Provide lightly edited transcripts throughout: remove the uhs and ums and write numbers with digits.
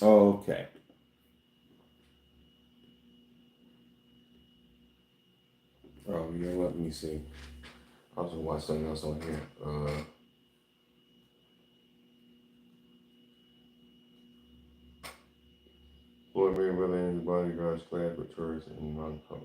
Oh, okay. Oh, you know what? Let me see. I was gonna watch something else on here. Floyd Mayweather and his bodyguards clash with tourists in Monaco.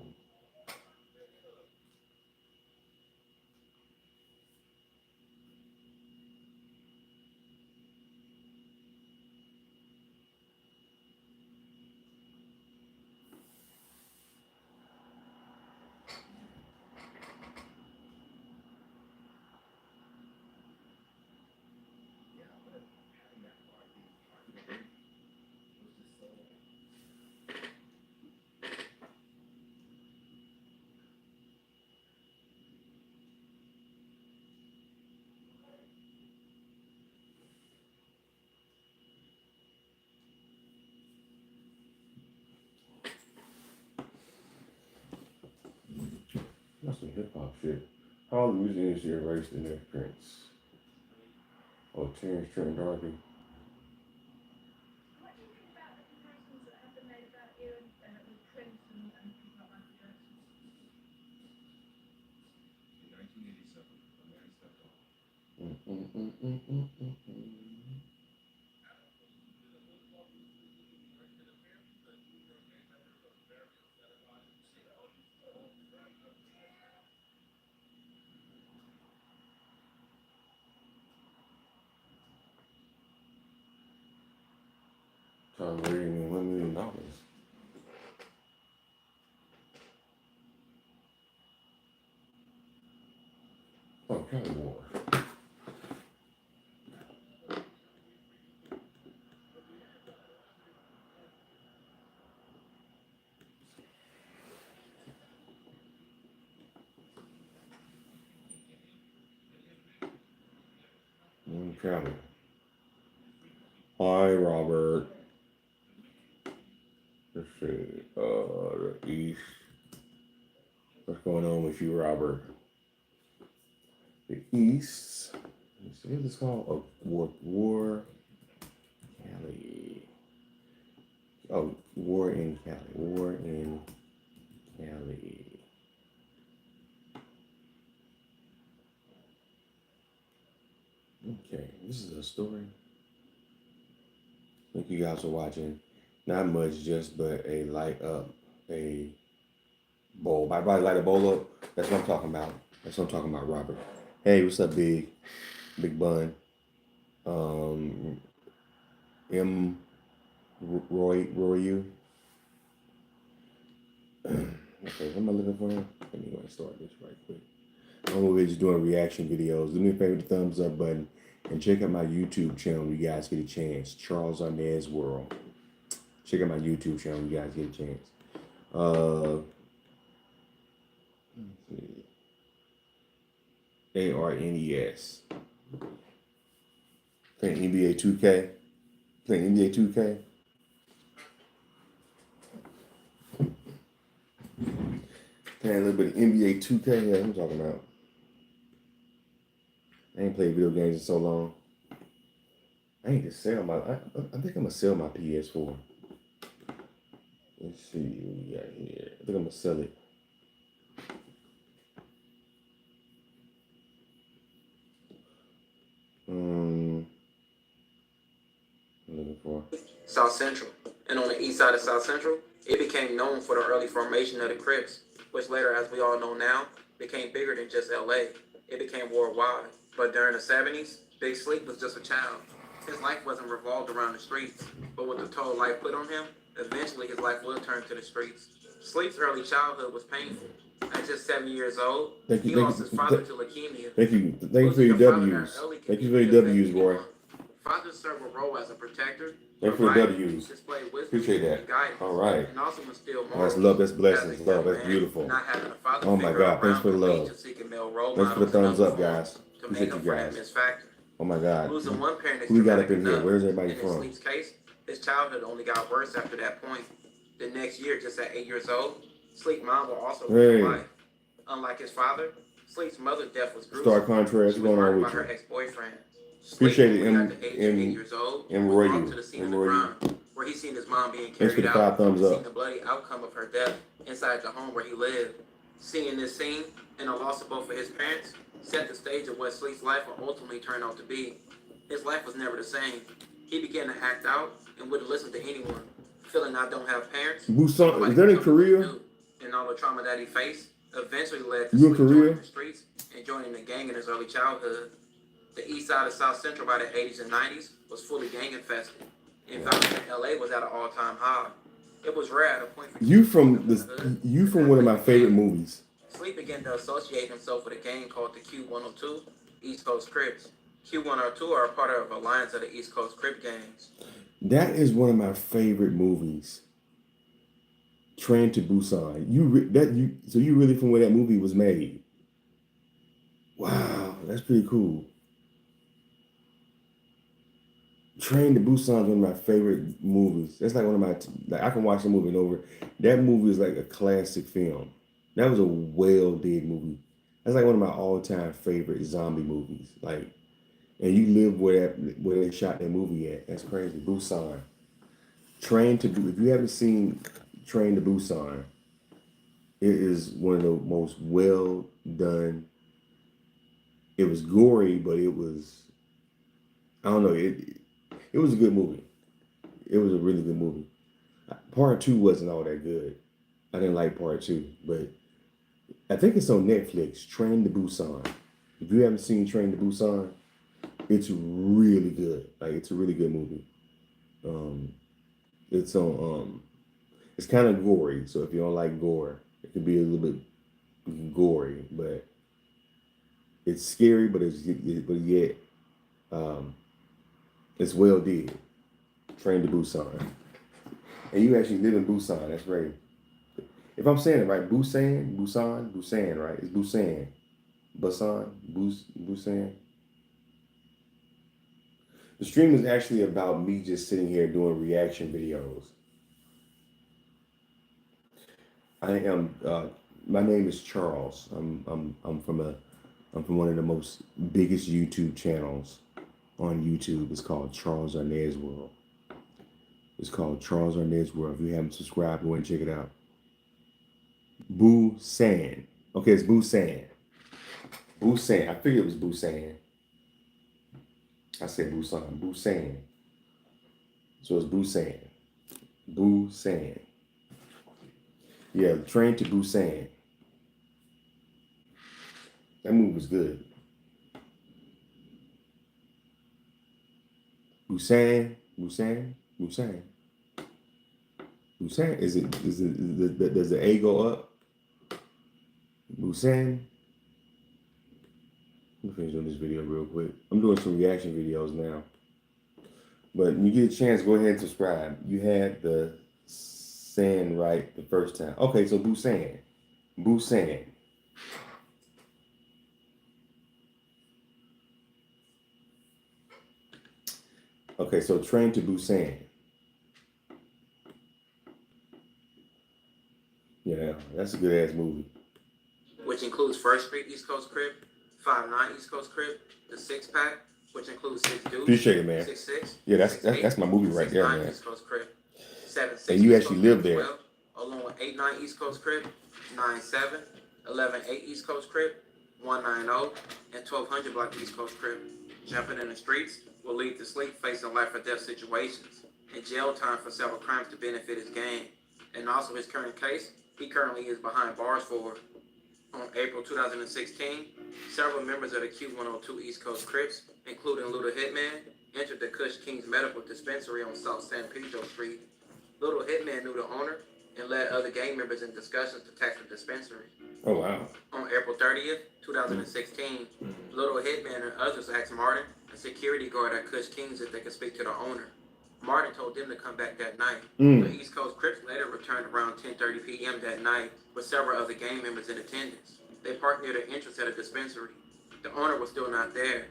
That's some hip hop shit. How the music industry erased the next Prince? Oh, Terrence Trent D'Arby. Tom Brady and $1 million. Oh, Kelly War. Kelly. Hi, Robert. Let's see. The East. What's going on with you, Robert? The East. Let's see. What's this called? Oh, War. Cali. Oh, War in Cali. War in Cali. Okay, this is a story. Thank you guys for watching. Not much, just but a light up a bowl. By light a bowl up, that's what I'm talking about. That's what I'm talking about, Robert. Hey, what's up, Big Bun? Um, M. Roy, you. Okay, what am I looking for? Let me go and start this right quick. I'm over here just doing reaction videos. Do me a favor, the thumbs up button, and check out my YouTube channel. You guys get a chance. Charles Arnaz World. Check out my YouTube channel. You guys get a chance. ARNES. Playing NBA 2K. Playing NBA 2K. Playing a little bit of NBA 2K. Yeah, I'm talking about. I ain't played video games in so long. I need to sell my. I think I'm gonna sell my PS4. Let's see what we got here. I think I'm gonna sell it. I'm looking for South Central. And on the east side of South Central, it became known for the early formation of the Crips, which later, as we all know now, became bigger than just LA. It became worldwide. But during the 70s, Big Sleep was just a child. His life wasn't revolved around the streets, but with the toll life put on him, eventually his life will turn to the streets. Sleep's early childhood was painful. At just 7 years old, he lost his father to leukemia. Thank you for your W's. Thank you for your W's, Roy. Father served a role as a protector. Thank you for the W's. Appreciate that. All right. And also instilled That's morals. love. That's blessings. Love. That's beautiful. Not having a father Oh my God. Thanks for the love. Thanks Thanks for the thumbs up, guys. Appreciate you guys. Oh my God. Losing one parent is Who we got up in here? Where's everybody from? In Sleep's case, his childhood only got worse after that point. The next year, just at 8 years old, Sleep's mom will also lose life. Unlike his father, Sleep's mother's death was gruesome. Stark contrast. What's going on with her you? ex-boyfriend. Appreciate it, Sleep, at the age of 8 years old, Roy. to the scene of the crime, where where he seen his mom being Thanks for carried the out, 5 thumbs seeing up. the bloody outcome of her death inside the home where he lived. Seeing this scene and the loss of both of his parents set the stage of what Sleek's life would ultimately turn out to be. His life was never the same. He began to act out and wouldn't listen to anyone, feeling I don't have parents. Busan, is that in Korea? And all the trauma that he faced eventually led to You in Sleek Korea? joining the streets and joining the gang in his early childhood. The east side of South Central by the 80s and 90s was fully gang infested, and violence in LA was at an all-time high. It was rare at a point for You from one of my favorite movies. Sleep began to associate himself with a gang called the Q102 East Coast Crips. Q102 are a part of Alliance of the East Coast Crip gangs. That is one of my favorite movies. Train to Busan. So you really from where that movie was made? Wow, that's pretty cool. Train to Busan is one of my favorite movies. That's like one of my I can watch the movie and over. That movie is like a classic film. That was a well did movie. That's like one of my all time favorite zombie movies. Like, and you live where they shot that movie at. That's crazy. Busan. If you haven't seen Train to Busan, it is one of the most well done. It was gory, but it was, I don't know, it was a good movie. It was a really good movie. Part 2 wasn't all that good. I didn't like part 2, but I think it's on Netflix, Train to Busan. If you haven't seen Train to Busan, it's really good. Like, it's a really good movie. It's on, it's kind of gory, so if you don't like gore, it can be a little bit gory, but it's scary, but yet it's well did. Train to Busan. And you actually live in Busan, that's right. If I'm saying it right, Busan, right? It's Busan. Busan. The stream is actually about me just sitting here doing reaction videos. I am. My name is Charles. I'm from one of the most biggest YouTube channels on YouTube. It's called Charles Arnaz World. It's called Charles Arnaz World. If you haven't subscribed, go and check it out. Busan. Okay, it's Busan. Busan. I figured it was Busan. I said Busan. Busan. So it's Busan. Busan. Yeah, Train to Busan. That movie was good. Busan. Is it does the A go up? Busan. Let me finish doing this video real quick. I'm doing some reaction videos now. But when you get a chance, go ahead and subscribe. You had the saying right the first time. Okay, so Busan. Okay, so Train to Busan. Yeah, that's a good ass movie. Which includes First Street East Coast Crip, 5'9" East Coast Crip, the Six Pack, which includes 6 Deuce. Appreciate it, man. 6'6". Yeah, that's my movie right there, man. East Coast Crip, 7'6". And you actually live there. 12, along with 8'9" East Coast Crip, 9'7", 11'8" East Coast Crip, 190, and 1200 Block East Coast Crip. Jumping in the streets will lead to Sleep facing life or death situations and jail time for several crimes to benefit his gang. And also his current case, he currently is behind bars for. On April 2016, several members of the Q102 East Coast Crips, including Little Hitman, entered the Kush Kings Medical Dispensary on South San Pedro Street. Little Hitman knew the owner and led other gang members in discussions to tax the dispensary. Oh, wow. On April 30th, 2016, Little Hitman and others asked Martin, a security guard at Kush Kings, if they could speak to the owner. Martin told them to come back that night. The East Coast Crips later returned around 10:30 p.m. that night with several other gang members in attendance. They parked near the entrance at a dispensary. The owner was still not there.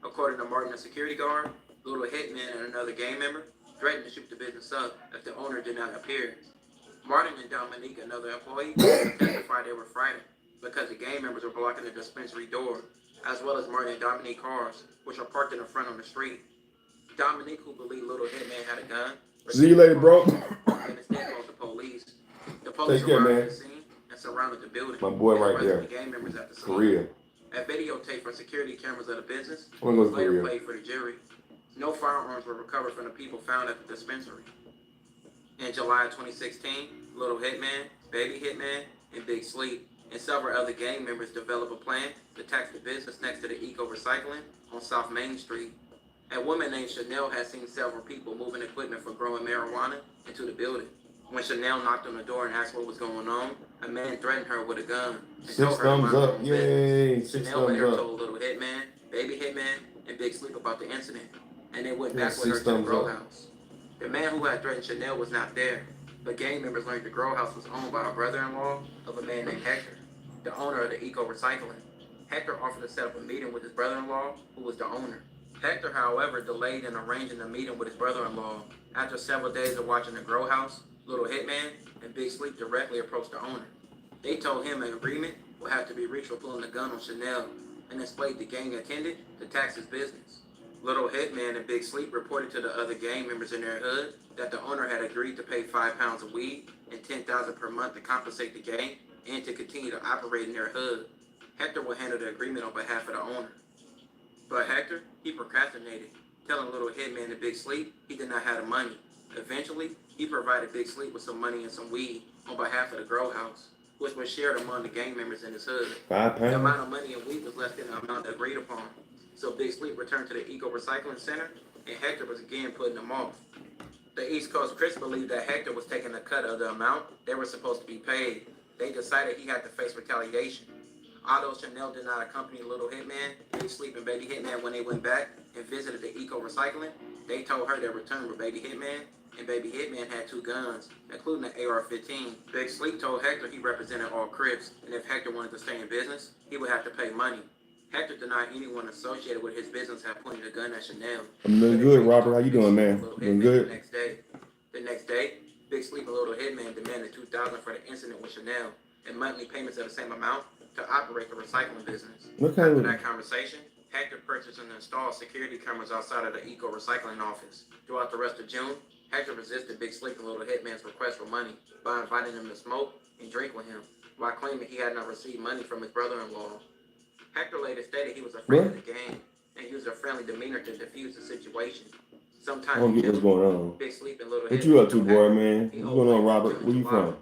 According to Martin, the security guard, Little Hitman and another gang member threatened to shoot the business up if the owner did not appear. Martin and Dominique, another employee, testified they were frightened because the gang members were blocking the dispensary door, as well as Martin and Dominique cars, which are parked in the front on the street. Dominique, who believed Little Hitman had a gun, See you later, bro. And instead called the police. The police Take care, arrived man. at the scene and surrounded the building. My boy and right arrested there. the gang members at the scene. Korea. A videotape from security cameras of the business I'm gonna go was to later Korea. played for the jury. No firearms were recovered from the people found at the dispensary. In July 2016, Little Hitman, Baby Hitman, and Big Sleep, and several other gang members developed a plan to tax the business next to the Eco Recycling on South Main Street. A woman named Chanel had seen several people moving equipment for growing marijuana into the building. When Chanel knocked on the door and asked what was going on, a man threatened her with a gun and 6 told her to thumbs mind her up. own business. Yay. 6 Chanel thumbs later up. told Little Hitman, Baby Hitman, and Big Sleep about the incident, and they went Yeah, back with her 6 to the thumbs grow up. house. The man who had threatened Chanel was not there, but gang members learned the grow house was owned by a brother-in-law of a man named Hector, the owner of the Eco Recycling. Hector offered to set up a meeting with his brother-in-law, who was the owner. Hector, however, delayed in arranging a meeting with his brother-in-law. After several days of watching the grow house, Little Hitman and Big Sleep directly approached the owner. They told him an agreement would have to be reached for pulling the gun on Chanel, and displayed the gang intended to tax his business. Little Hitman and Big Sleep reported to the other gang members in their hood that the owner had agreed to pay 5 pounds of weed and $10,000 per month to compensate the gang and to continue to operate in their hood. Hector would handle the agreement on behalf of the owner. But Hector, he procrastinated, telling Little Hitman and Big Sleep he did not have the money. Eventually, he provided Big Sleep with some money and some weed on behalf of the grow house, which was shared among the gang members in his hood. 5 The amount pounds. of money and weed was less than the amount agreed upon. So Big Sleep returned to the Eco Recycling Center, and Hector was again putting them off. The East Coast Crips believed that Hector was taking a cut of the amount they were supposed to be paid. They decided he had to face retaliation. Although Chanel did not accompany Little Hitman, Big Sleep, and Baby Hitman when they went back and visited the Eco Recycling, they told her their return with Baby Hitman, and Baby Hitman had 2 guns, including an AR-15. Big Sleep told Hector he represented all Crips, and if Hector wanted to stay in business, he would have to pay money. Hector denied anyone associated with his business had pointed a gun at Chanel. I'm doing good, Robert. How you doing, man? Doing good? The next day, Big Sleep and Little Hitman demanded $2,000 for the incident with Chanel and monthly payments of the same amount to operate the recycling business. What kind After of? that conversation, Hector purchased and installed security cameras outside of the Eco Recycling office. Throughout the rest of June, Hector resisted Big Sleep and Little Hitman's request for money by inviting them to smoke and drink with him, while claiming he had not received money from his brother-in-law. Hector later stated he was afraid of the gang and used a friendly demeanor to defuse the situation. I Sometime don't in get what's June, going on. Big Sleep and Little What you up to, told boy, Hector man? he What's owed going on, money Robert? to Where you July, from?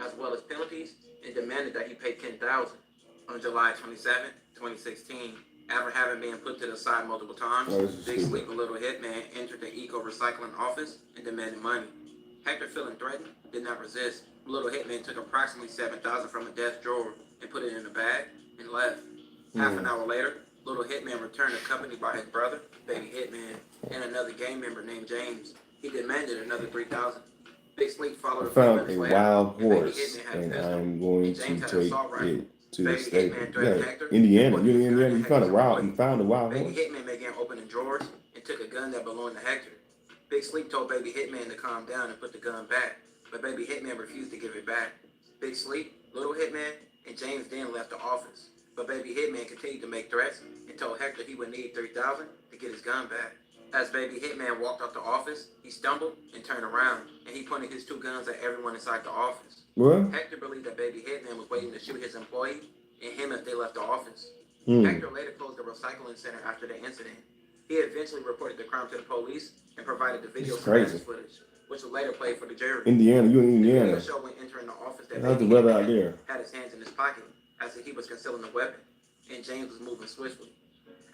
as well as penalties, and demanded that he pay $10,000. On July 27, 2016, after having been put to the side multiple times, Oh, this is Big stupid. Sleep and Little Hitman entered the Eco Recycling office and demanded money. Hector, feeling threatened, did not resist. Little Hitman took approximately $7,000 from a desk drawer and put it in a bag and left. Half an hour later, Little Hitman returned accompanied by his brother, Baby Hitman, and another gang member named James. He demanded another $3,000. Big Sleep followed I a few found minutes a later, wild and Baby horse, Hitman had a and pistol. I'm going And to James had take an assault rifle. it to the Baby state. Hitman threatened Yeah, Hector. Indiana. and You in pointed his gun Indiana? at You found a Hector's wild. employee. You found a wild Baby horse. Hitman began opening drawers and took a gun that belonged to Hector. Big Sleep told Baby Hitman to calm down and put the gun back, but Baby Hitman refused to give it back. Big Sleep, Little Hitman, and James then left the office, but Baby Hitman continued to make threats and told Hector he would need $3,000 to get his gun back. As Baby Hitman walked out the office, he stumbled and turned around, and he pointed his 2 guns at everyone inside the office. What? Hector believed that Baby Hitman was waiting to shoot his employee and him if they left the office. Hmm. Hector later closed the recycling center after the incident. He eventually reported the crime to the police and provided the video It's crazy. surveillance footage, which was later played for the jury. Indiana. You in The video Indiana? showed when entering the office that How's the Baby weather out Hitman there? had his hands in his pocket as if he was concealing a weapon, and James was moving swiftly.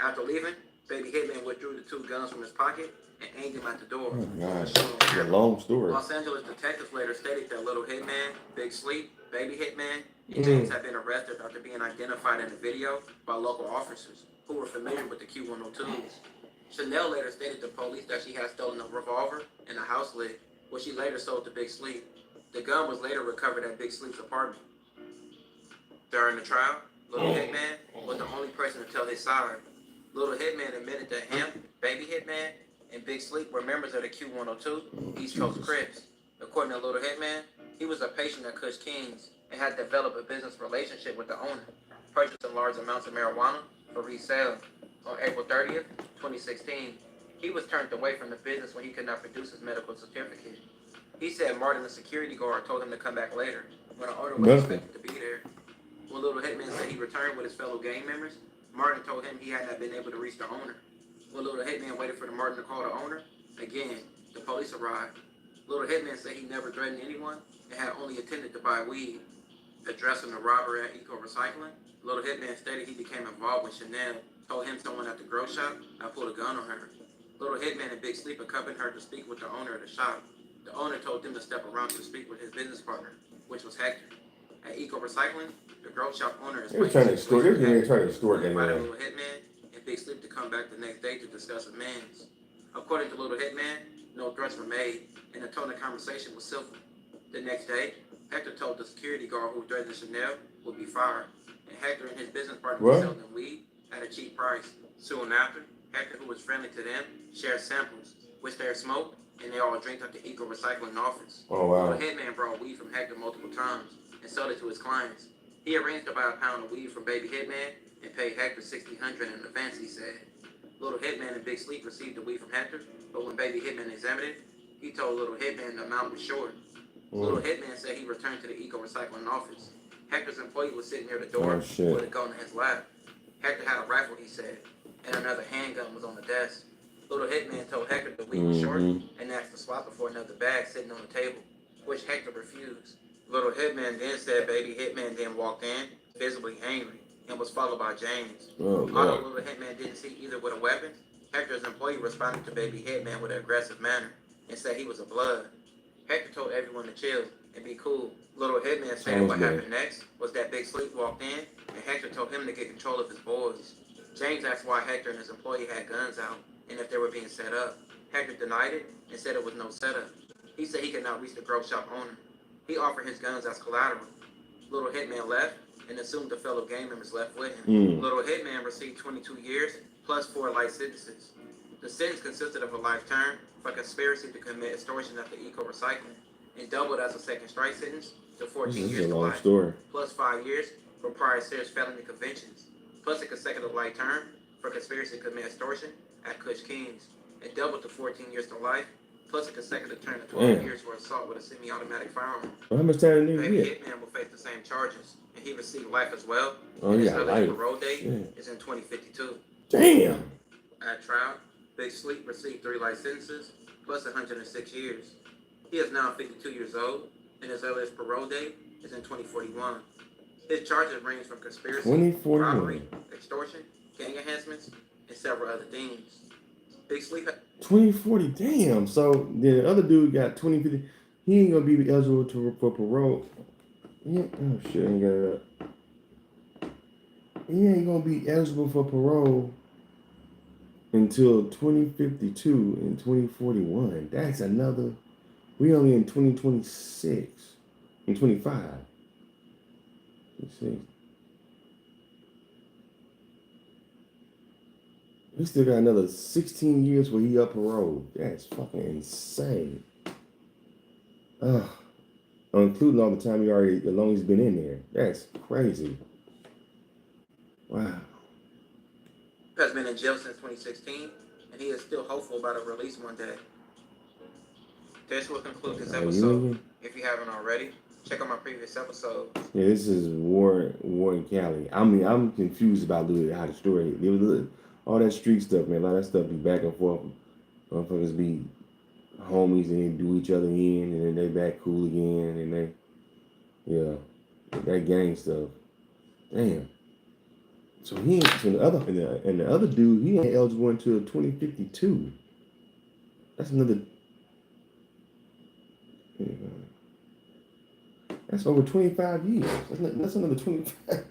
After leaving, Baby Hitman withdrew the 2 guns from his pocket and aimed them at the door. Oh as God, shown on it's a camera. long story. Los Angeles detectives later stated that Little Hitman, Big Sleep, Baby Hitman, and James had been arrested after being identified in the video by local officers who were familiar with the Q102s. Chanel later stated to police that she had stolen a revolver and a house lid, which she later sold to Big Sleep. The gun was later recovered at Big Sleep's apartment. During the trial, Little Hitman was the only person to tell his side. Little Hitman admitted that him, Baby Hitman, and Big Sleep were members of the Q102 East Coast Crips. According to Little Hitman, he was a patient at Kush Kings and had developed a business relationship with the owner, purchasing large amounts of marijuana for resale. On April 30th, 2016, He was turned away from the business when he could not produce his medical certificate. He said Martin, the security guard, told him to come back later when the owner was expected to be there. When Little Hitman said he returned with his fellow gang members, Martin told him he had not been able to reach the owner. When Little Hitman waited for Martin to call the owner, again, the police arrived. Little Hitman said he never threatened anyone and had only intended to buy weed. Addressing the robbery at Eco Recycling, Little Hitman stated he became involved with Chanel, told him someone at the grow shop had pulled a gun on her. Little Hitman and Big Sleep accompanied her to speak with the owner of the shop. The owner told them to step around to speak with his business partner, which was Hector. At Eco Recycling, the grow shop owner is trying to extort. They're trying to extort that invited man. Little Hitman and Big Sleep to come back the next day to discuss amends. According to Little Hitman, no threats were made, and the tone of conversation was civil. The next day, Hector told the security guard who threatened Chanel would be fired, and Hector and his business partner would sell them weed at a cheap price. Soon after, Hector, who was friendly to them, shared samples, which they smoked, and they all drank at the Eco Recycling office. Oh, wow. Little Hitman brought weed from Hector multiple times and sold it to his clients. He arranged to buy a pound of weed from Baby Hitman and paid Hector $1,600 in advance, he said. Little Hitman and Big Sleep received the weed from Hector, but when Baby Hitman examined it, he told Little Hitman the amount was short. Little Hitman said he returned to the Eco Recycling office. Hector's employee was sitting near the door with a gun in his lap. Hector had a rifle, he said, and another handgun was on the desk. Little Hitman told Hector the weed was short and asked to swap it for another bag sitting on the table, which Hector refused. Little Hitman then said Baby Hitman then walked in, visibly angry, and was followed by James. Although Little Hitman didn't see either with a weapon, Hector's employee responded to Baby Hitman with an aggressive manner and said he was a blood. Hector told everyone to chill and be cool. Little Hitman said what happened next was that Big Sleep walked in and Hector told him to get control of his boys. James asked why Hector and his employee had guns out and if they were being set up. Hector denied it and said it was no setup. He said he could not reach the grow shop owner. He offered his guns as collateral. Little Hitman left and assumed the fellow gang members left with him. Little Hitman received 22 years plus 4 life sentences. The sentence consisted of a life term for conspiracy to commit extortion at the Eco Recycling and doubled as a second strike sentence to 14 years to life, plus 5 years for prior serious felony convictions, plus a consecutive life term for conspiracy to commit extortion at Kush Kings, and doubled to 14 years to life, plus a consecutive term of 12 years for assault with a semi-automatic firearm. How much time did Baby he get? Hitman will face the same charges, and he received life as well. Oh, and his yeah, earliest life. parole date is in 2052. Damn. At trial, Big Sleep received 3 life sentences, plus 106 years. He is now 52 years old, and his earliest parole date is in 2041. His charges range from conspiracy, 2041. robbery, extortion, gang enhancements, and several other things. Big Sleep 2040. Damn. So the other dude got 2050. He ain't gonna be eligible for parole. Yeah. Oh shit, I ain't got it up. He ain't gonna be eligible for parole until 2052 and 2041. That's another. We only in 2026 and 25. Let's see. We still got another 16 years where he up parole. That's fucking insane. Including all the time he already, as long as he's been in there. That's crazy. Wow. has been in jail since 2016, and he is still hopeful about a release one day. This will conclude this episode. If you haven't already, check out my previous episode. Yeah, this is Warren Cali. I mean, I'm confused about how the story. All that street stuff, man. A lot of that stuff be back and forth. Motherfuckers be homies and they do each other in, and then they back cool again, and that gang stuff. Damn. So he ain't. So the other dude, he ain't eligible until 2052. That's another. That's over 25 years. That's another 25.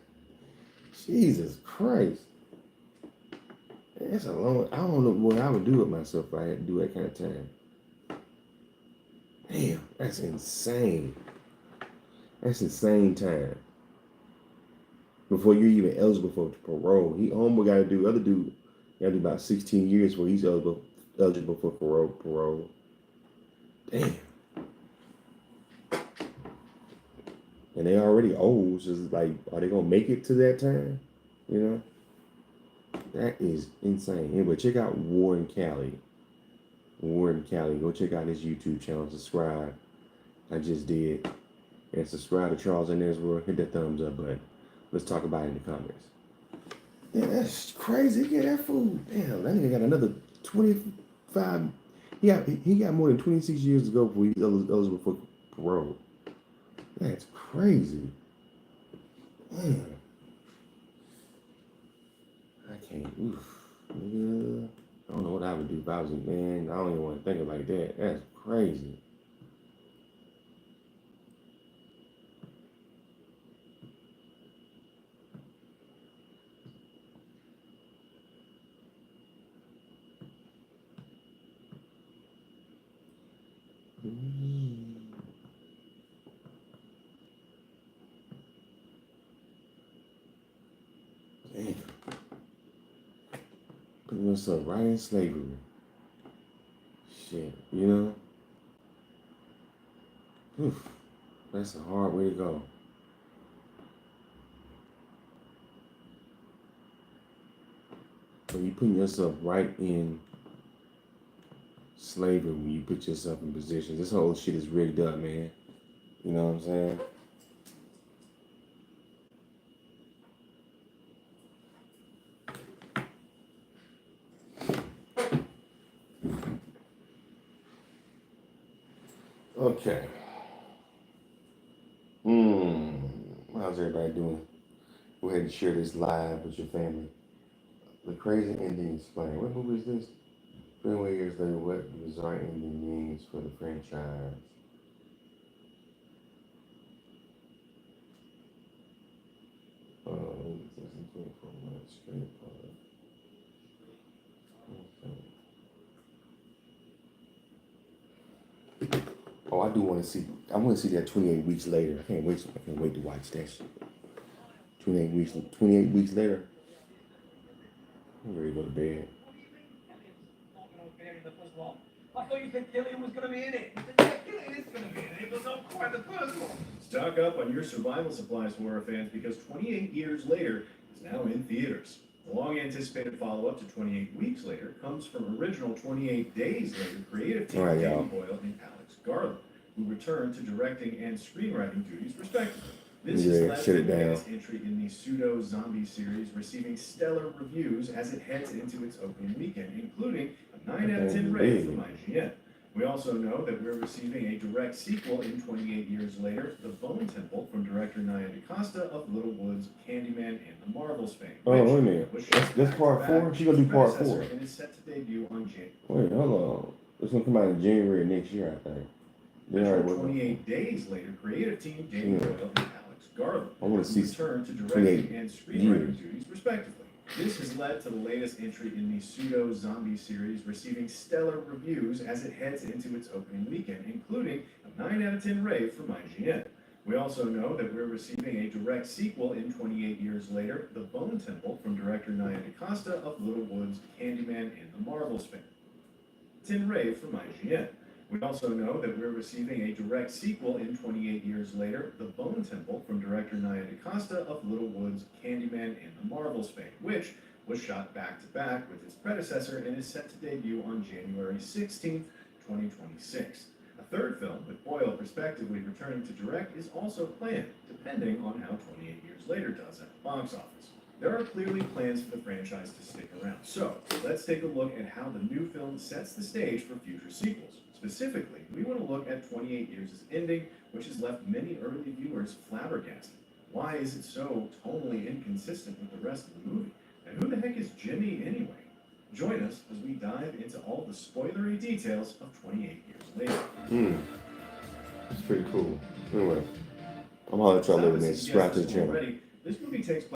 Jesus Christ. That's a long. I don't know what I would do with myself if I had to do that kind of time. Damn, that's insane. That's insane time. Before you're even eligible for parole, homeboy got to do. Other dude got to do about 16 years where he's eligible for parole. Damn. And they already old, so it's like, are they gonna make it to that time? You know? That is insane. Anyway, check out Warren Cali. when we're in Cali. Go check out his YouTube channel. Subscribe. I just did. And subscribe to Charles and Israel. Hit that thumbs up button. Let's talk about it in the comments. Yeah, that's crazy. Get that fool. Damn, that nigga got another 25. He got more than 26 years to go before he's eligible for parole. That's crazy. Man. I can't. Oof. Nigga. I don't know what I would do if I was a man. I don't even want to think of like that. That's crazy. Damn. Putting yourself right in slavery. Shit, you know? Oof. That's a hard way to go. So you putting yourself right in slavery when you put yourself in positions. This whole shit is rigged up, man. You know what I'm saying? Okay. How's everybody doing? Go ahead and share this live with your family. The crazy ending explained. What movie is this? 21 years later, what the bizarre ending means for the franchise. Oh, I do want to see. I want to see that 28 weeks later. I can't wait to watch that shit. 28 weeks later. I'm ready to go to bed. I thought you said Gillian was going to be in it. Gillian is going to be in it. It was not quite the first one. Stock up on your survival supplies, horror fans, because 28 years later is now in theaters. The long-anticipated follow-up to 28 Weeks Later comes from original 28 Days Later creative team All right, Danny Boyle and Alex Garland, who returned to directing and screenwriting duties respectively. This has led to the latest entry in the pseudo-zombie series receiving stellar reviews as it heads into its opening weekend, including a 9 out of 10 rating from IGN. We also know that we're receiving a direct sequel in 28 Years Later, The Bone Temple, from director Nia DaCosta of Little Woods, Candyman, and The Marvels fame. Oh, wait a minute. That's part 4? She's going to do part 4. And is set to debut on January. Wait, hold on. It's going to come out in January next year, I think. The 28 Days Later creative team Danny Boyle and Alex Garland, I want to see return to directing and screenwriting duties respectively. This has led to the latest entry in the pseudo-zombie series receiving stellar reviews as it heads into its opening weekend, including a 9 out of 10 rave from IGN. We also know that we're receiving a direct sequel in 28 Years Later, The Bone Temple, from director Nia DaCosta of Little Woods, Candyman, and The Marvels fame. 10 rave from IGN. We also know that we're receiving a direct sequel in 28 Years Later, The Bone Temple, from director Nia DaCosta of Little Woods, Candyman, and The Marvels fame, which was shot back-to-back with its predecessor and is set to debut on January 16th, 2026. A third film, with Boyle respectively returning to direct, is also planned, depending on how 28 Years Later does at the box office. There are clearly plans for the franchise to stick around, so let's take a look at how the new film sets the stage for future sequels. Specifically, we want to look at 28 Years' ending, which has left many early viewers flabbergasted. Why is it so tonally inconsistent with the rest of the movie? And who the heck is Jimmy anyway? Join us as we dive into all the spoilery details of 28 Years Later. It's pretty cool. Anyway, I'm gonna let y'all live in there. Subscribe to the channel. This movie takes place